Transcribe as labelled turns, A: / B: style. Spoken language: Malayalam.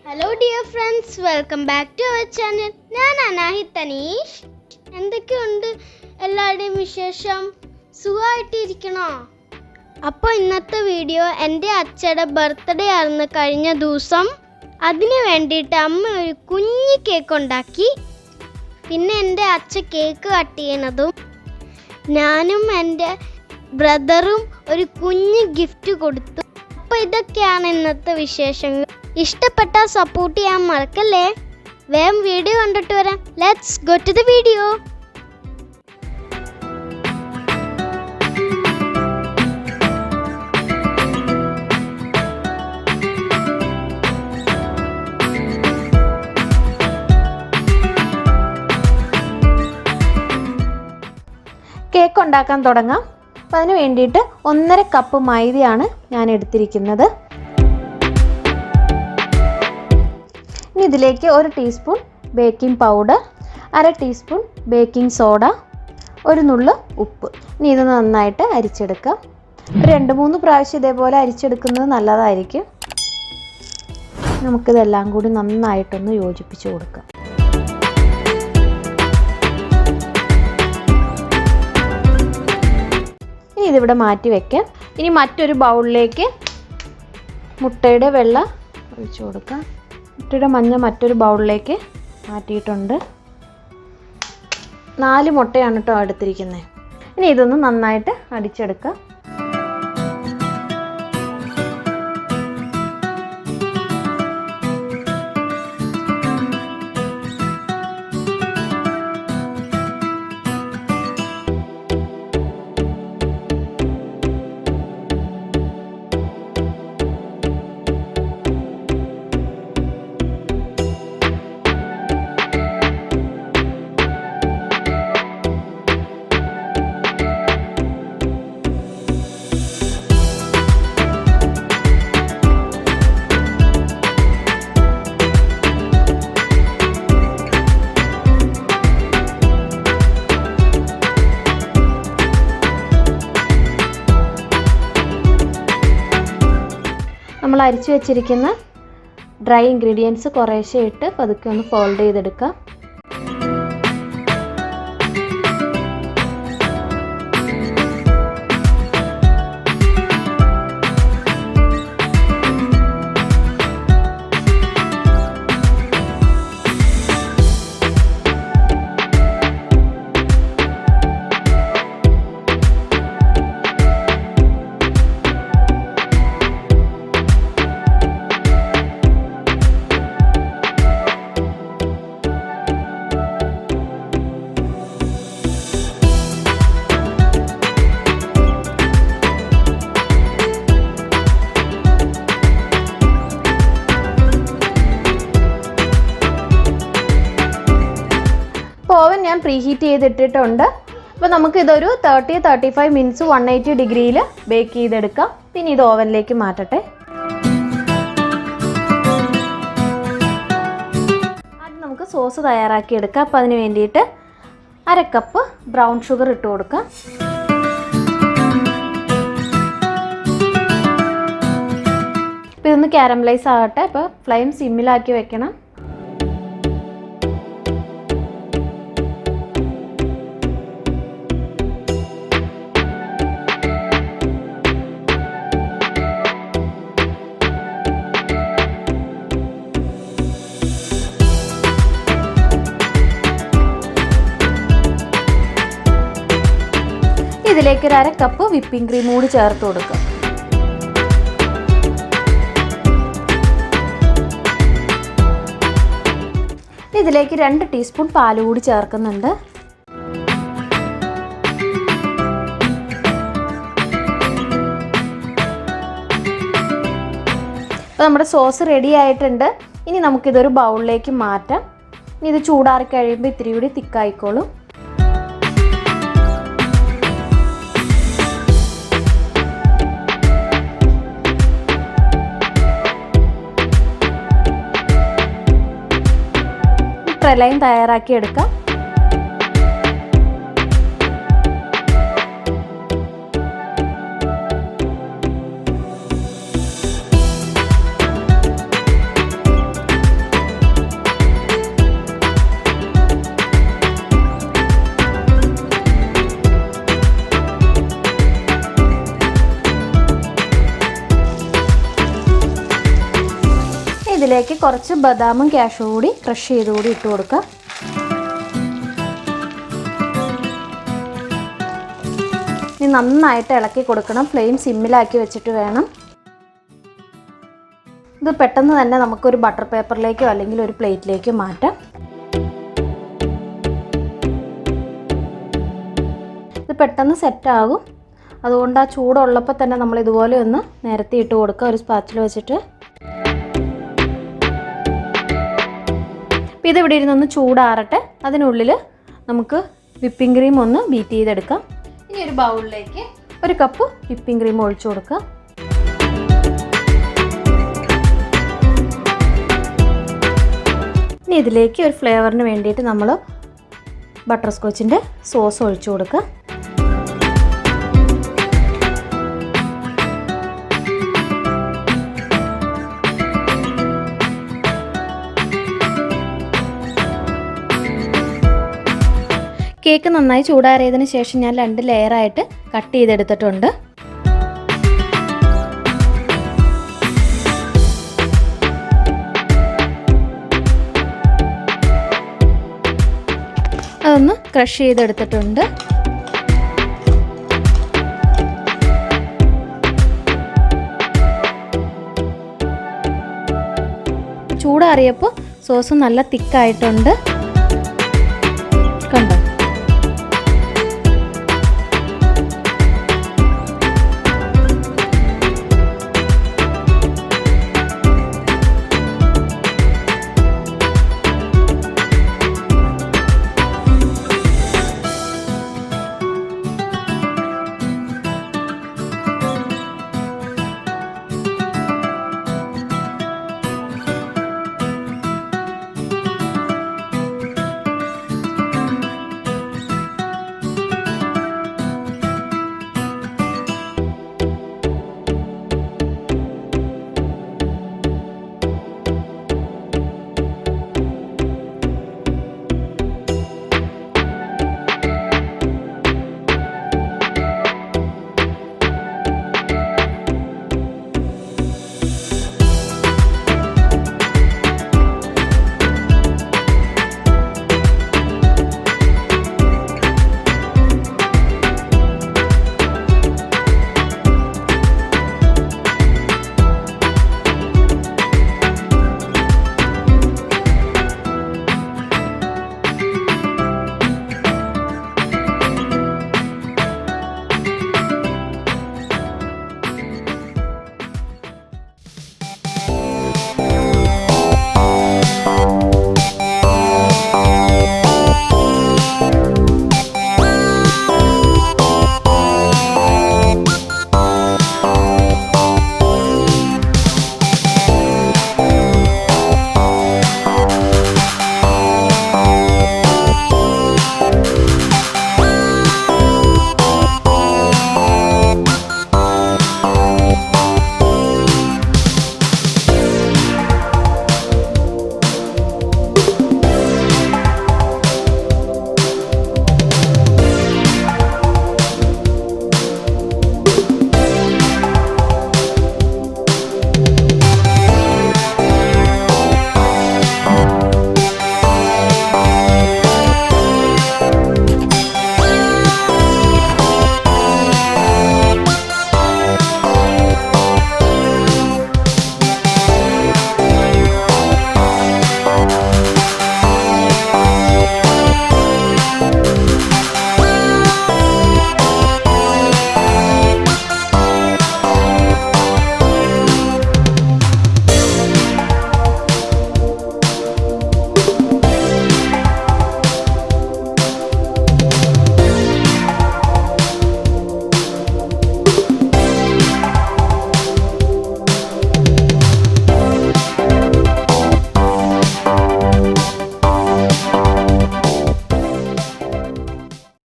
A: Hello dear friends, welcome back to our channel. ഞാൻ അനാഹി തനീഷ്. എന്തൊക്കെയുണ്ട് എല്ലാവരുടെയും വിശേഷം? സുഖമായിട്ടിരിക്കണോ? അപ്പോൾ ഇന്നത്തെ വീഡിയോ എൻ്റെ അച്ഛയുടെ ബർത്ത്ഡേ ആയിരുന്നു കഴിഞ്ഞ ദിവസം. അതിന് വേണ്ടിയിട്ട് അമ്മ ഒരു കുഞ്ഞു കേക്ക് ഉണ്ടാക്കി. പിന്നെ എൻ്റെ അച്ഛൻ കേക്ക് കട്ട് ചെയ്യണതും ഞാനും എൻ്റെ ബ്രദറും ഒരു കുഞ്ഞു ഗിഫ്റ്റ് കൊടുത്തു. അപ്പോൾ ഇതൊക്കെയാണ് ഇന്നത്തെ വിശേഷങ്ങൾ. ഇഷ്ടപ്പെട്ടാൽ സപ്പോർട്ട് ചെയ്യാൻ മറക്കല്ലേ. വേഗം വീഡിയോ കണ്ടിട്ട് വരാം. Let's go to the video.
B: Cake ഉണ്ടാക്കാൻ തുടങ്ങാം. അപ്പം അതിന് വേണ്ടിയിട്ട് 1.5 കപ്പ് മൈദയാണ് ഞാൻ എടുത്തിരിക്കുന്നത്. ഇനി ഇതിലേക്ക് 1 teaspoon baking powder, 1/2 teaspoon baking soda, ഒരു നുള്ള് ഉപ്പ്. ഇനി ഇത് നന്നായിട്ട് അരിച്ചെടുക്കാം. 2-3 പ്രാവശ്യം ഇതേപോലെ അരിച്ചെടുക്കുന്നത് നല്ലതായിരിക്കും. നമുക്കിതെല്ലാം കൂടി നന്നായിട്ടൊന്ന് യോജിപ്പിച്ച് കൊടുക്കാം. ഇനി ഇതിവിടെ മാറ്റി വയ്ക്കാം. ഇനി മറ്റൊരു ബൗളിലേക്ക് മുട്ടയുടെ വെള്ള ഒഴിച്ചു കൊടുക്കാം. മുട്ടയുടെ മഞ്ഞ മറ്റൊരു ബൗളിലേക്ക് മാറ്റിയിട്ടുണ്ട്. 4 മുട്ടയാണ് കേട്ടോ എടുത്തിരിക്കുന്നത്. ഇനി ഇതൊന്ന് നന്നായിട്ട് അടിച്ചെടുക്കാം. നമ്മൾ അരിച്ചു വെച്ചിരിക്കുന്ന ഡ്രൈ ഇൻഗ്രീഡിയൻസ് കുറേശ്ശെ ഇട്ട് പതുക്കെ ഒന്ന് ഫോൾഡ് ചെയ്തെടുക്കാം. ഓവൻ ഞാൻ പ്രീ ഹീറ്റ് ചെയ്തിട്ടിട്ടുണ്ട്. അപ്പോൾ നമുക്കിതൊരു 30-35 മിനിറ്റ്സ് 180 ഡിഗ്രിയിൽ ബേക്ക് ചെയ്തെടുക്കാം. പിന്നെ ഇത് ഓവനിലേക്ക് മാറ്റട്ടെ. ആദ്യം നമുക്ക് സോസ് തയ്യാറാക്കി എടുക്കാം. അപ്പോൾ അതിന് വേണ്ടിയിട്ട് 1/2 കപ്പ് ബ്രൗൺ ഷുഗർ ഇട്ട് കൊടുക്കാം. അപ്പോൾ ഇതൊന്ന് കാരമലൈസ് ആകട്ടെ. അപ്പോൾ ഫ്ലെയിം സിമ്മിലാക്കി വെക്കണം. ഇതിലേക്ക് 1/2 കപ്പ് വിപ്പിംഗ് ക്രീം കൂടി ചേർത്ത് കൊടുക്കുക. ഇതിലേക്ക് 2 ടീസ്പൂൺ പാൽ കൂടി ചേർക്കുന്നുണ്ട്. അപ്പോൾ നമ്മുടെ സോസ് റെഡി ആയിട്ടുണ്ട്. ഇനി നമുക്കിതൊരു ബൗളിലേക്ക് മാറ്റാം. ഇനി ഇത് ചൂടാറി കഴിയുമ്പോൾ ഇത്തിരി കൂടി തിക്കായിക്കോളും. പ്രലൈൻ തയ്യാറാക്കി എടുക്കാം. ഇതിലേക്ക് കുറച്ച് ബദാമും കാഷ്യൂ കൂടി ക്രഷ് ചെയ്ത് കൂടി ഇട്ട് കൊടുക്കുക. ഇനി നന്നായിട്ട് ഇളക്കി കൊടുക്കണം. ഫ്ലെയിം സിമ്മിലാക്കി വെച്ചിട്ട് വേണം. ഇത് പെട്ടെന്ന് തന്നെ നമുക്കൊരു ബട്ടർ പേപ്പറിലേക്കോ അല്ലെങ്കിൽ ഒരു പ്ലേറ്റിലേക്കോ മാറ്റാം. ഇത് പെട്ടെന്ന് സെറ്റാകും. അതുകൊണ്ട് ആ ചൂടുള്ളപ്പോൾ തന്നെ നമ്മൾ ഇതുപോലെ ഒന്ന് നിരത്തി ഇട്ട് കൊടുക്കുക ഒരു സ്പാച്ചിൽ വെച്ചിട്ട്. അപ്പോൾ ഇതിവിടെ ഇരുന്നൊന്ന് ചൂടാറട്ടെ. അതിനുള്ളിൽ നമുക്ക് വിപ്പിംഗ് ക്രീം ഒന്ന് ബീറ്റ് ചെയ്തെടുക്കാം. ഇനി ഒരു ബൗളിലേക്ക് 1 കപ്പ് വിപ്പിംഗ് ക്രീം ഒഴിച്ചു കൊടുക്കുക. ഇനി ഇതിലേക്ക് ഒരു ഫ്ലേവറിന് വേണ്ടിയിട്ട് നമ്മൾ ബട്ടർ സ്കോച്ചിൻ്റെ സോസ് ഒഴിച്ചു കൊടുക്കുക. കേക്ക് നന്നായി ചൂടാറിയതിന് ശേഷം ഞാൻ 2 ലെയറായിട്ട് കട്ട് ചെയ്തെടുത്തിട്ടുണ്ട്. അതൊന്ന് ക്രഷ് ചെയ്തെടുത്തിട്ടുണ്ട്. ചൂടാറിയപ്പോൾ സോസ് നല്ല തിക്കായിട്ടുണ്ട്.